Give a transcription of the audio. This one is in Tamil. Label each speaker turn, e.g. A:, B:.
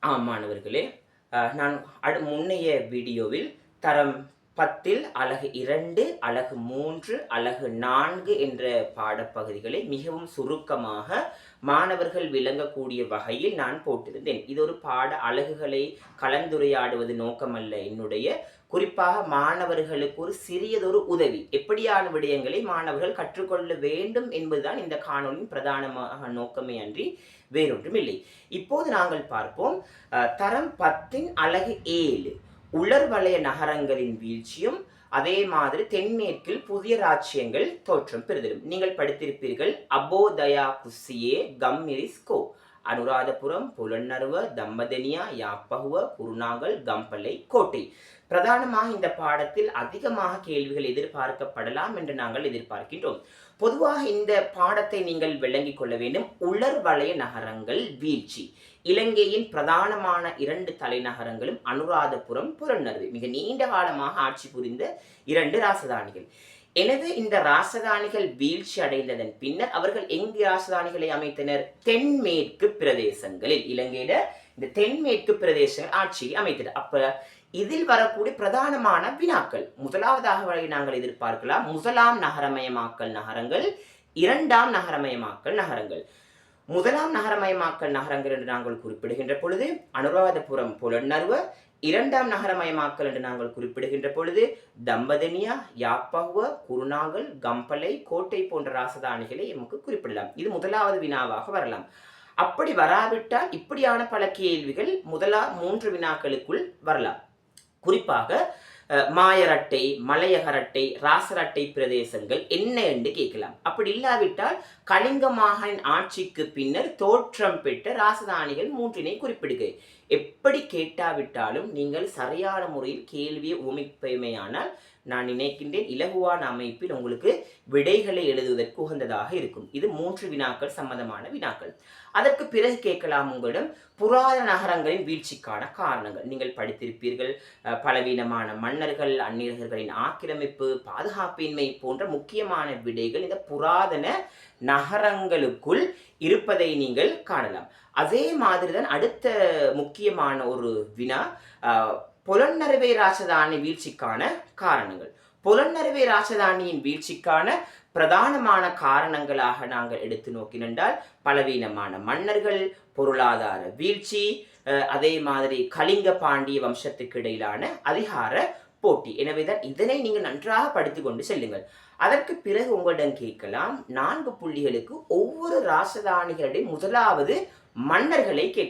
A: மாணவர்களே, நான் முன்னைய வீடியோவில் தரம் 10ல் அலகு 2, அலகு 3, அலகு 4 என்ற பாடப்பகுதிகளை மிகவும் சுருக்கமாக மாணவர்கள் விளங்கக்கூடிய வகையில் நான் போட்டிருந்தேன். இது ஒரு பாட அலகுகளை கலந்துரையாடுவது நோக்கமல்ல என்னுடைய. குறிப்பாக மாணவர்களுக்கு ஒரு சிறியதொரு உதவி. எப்படியான விடயங்களை மாணவர்கள் கற்றுக்கொள்ள வேண்டும் என்பதுதான் இந்த காணொலியின் பிரதானமாக நோக்கமே அன்றி வேறொன்றுமில்லை. இப்போது நாங்கள் பார்ப்போம் தரம் 10ன் அலகு 7 உலர் வலய நகரங்களின் வீழ்ச்சியும் அதே மாதிரி தென்மேற்கில் புதிய ராச்சியங்கள் தோற்றம் பெறுதலும். நீங்கள் படித்திருப்பீர்கள் அபோதயா குஸ்ஸியே கம்மிரிஸ்கோ, அனுராதபுரம், புலன்னறுவ, தம்பதனியா, யாப்பகுவ, குருநாகல், கம்பளை, கோட்டை. பிரதானமாக இந்த பாடத்தில் அதிகமாக கேள்விகள் எதிர்பார்க்கப்படலாம் என்று நாங்கள் எதிர்பார்க்கின்றோம். பொதுவாக இந்த பாடத்தை நீங்கள் விளங்கிக் கொள்ள வேண்டும். உலர் வலய நகரங்கள் வீழ்ச்சி. இலங்கையின் பிரதானமான 2 தலைநகரங்களும் அனுராதபுரம், புலன்னறுவை. மிக நீண்ட காலமாக ஆட்சி புரிந்த 2 ராசதானிகள். எனவே இந்த ராசதானிகள் வீழ்ச்சி அடைந்ததன் பின்னர் அவர்கள் எங்கு ராசதானிகளை அமைத்தனர்? தென்மேற்கு பிரதேசங்களில். இலங்கையில இந்த தென்மேற்கு பிரதேசங்கள் ஆட்சியை அமைத்தனர். அப்ப இதில் வரக்கூடிய பிரதானமான வினாக்கள் முதலாவதாக நாங்கள் எதிர்பார்க்கலாம். முதலாம் நகரமயமாக்கல் நகரங்கள், 2ஆம் நகரமயமாக்கல் நகரங்கள். முதலாம் நகரமயமாக்கல் நகரங்கள் என்று நாங்கள் குறிப்பிடுகின்ற பொழுது அனுராதபுரம், புலன்னறுவ. 2ஆம் நகரமயமாக்கல் என்று நாங்கள் குறிப்பிடுகின்ற பொழுது தம்பதனியா, யாப்பகுவ, குருநாகல், கம்பளை, கோட்டை போன்ற ராசதானிகளை நமக்கு குறிப்பிடலாம். இது முதலாவது வினாவாக வரலாம். அப்படி வராவிட்டால் இப்படியான பல கேள்விகள் 3 வினாக்களுக்குள் வரலாம். குறிப்பாக மாயரட்டை, மலையகரட்டை, ராசரட்டை பிரதேசங்கள் என்ன என்று கேட்கலாம். அப்படி இல்லாவிட்டால் கலிங்க மாகாணின் ஆட்சிக்கு பின்னர் தோற்றம் பெற்ற ராசதானிகள் 3 குறிப்பிடுக. எப்படி கேட்டாவிட்டாலும் நீங்கள் சரியான முறையில் கேள்வியை உமைப்பமையானால் நான் நினைக்கின்றேன் இலகுவான அமைப்பில் உங்களுக்கு விடைகளை எழுதுவதற்கு உகந்ததாக இருக்கும். இது 3 வினாக்கள் சம்பந்தமான வினாக்கள். அதற்கு பிறகு கேட்கலாம் உங்களிடம் புராதன நகரங்களின் வீழ்ச்சிக்கான காரணங்கள். நீங்கள் படித்திருப்பீர்கள் பலவீனமான மன்னர்கள், அந்நியர்களின் ஆக்கிரமிப்பு, பாதுகாப்பின்மை போன்ற முக்கியமான விடைகள் இந்த புராதன நகரங்களுக்குள் இருப்பதை நீங்கள் காணலாம். அதே மாதிரிதான் அடுத்த முக்கியமான ஒரு வினா புலன்னறுவை ராசதானி வீழ்ச்சிக்கான காரணங்கள். புலன்னறுவை ராசதானியின் வீழ்ச்சிக்கான பிரதானமான காரணங்களாக நாங்கள் எடுத்து நோக்கினால் பலவீனமான மன்னர்கள், பொருளாதார வீழ்ச்சி, அதே மாதிரி கலிங்க பாண்டிய வம்சத்துக்கு இடையிலான அதிகார போட்டி. எனவேதான் இதனை நீங்கள் நன்றாக படித்து கொண்டு செல்லுங்கள். அதற்கு பிறகு உங்களிடம் கேட்கலாம் 4 புள்ளிகளுக்கு ஒவ்வொரு ராசதானிகளுடைய முதலாவது மன்னர்களை கேட்கலாம்.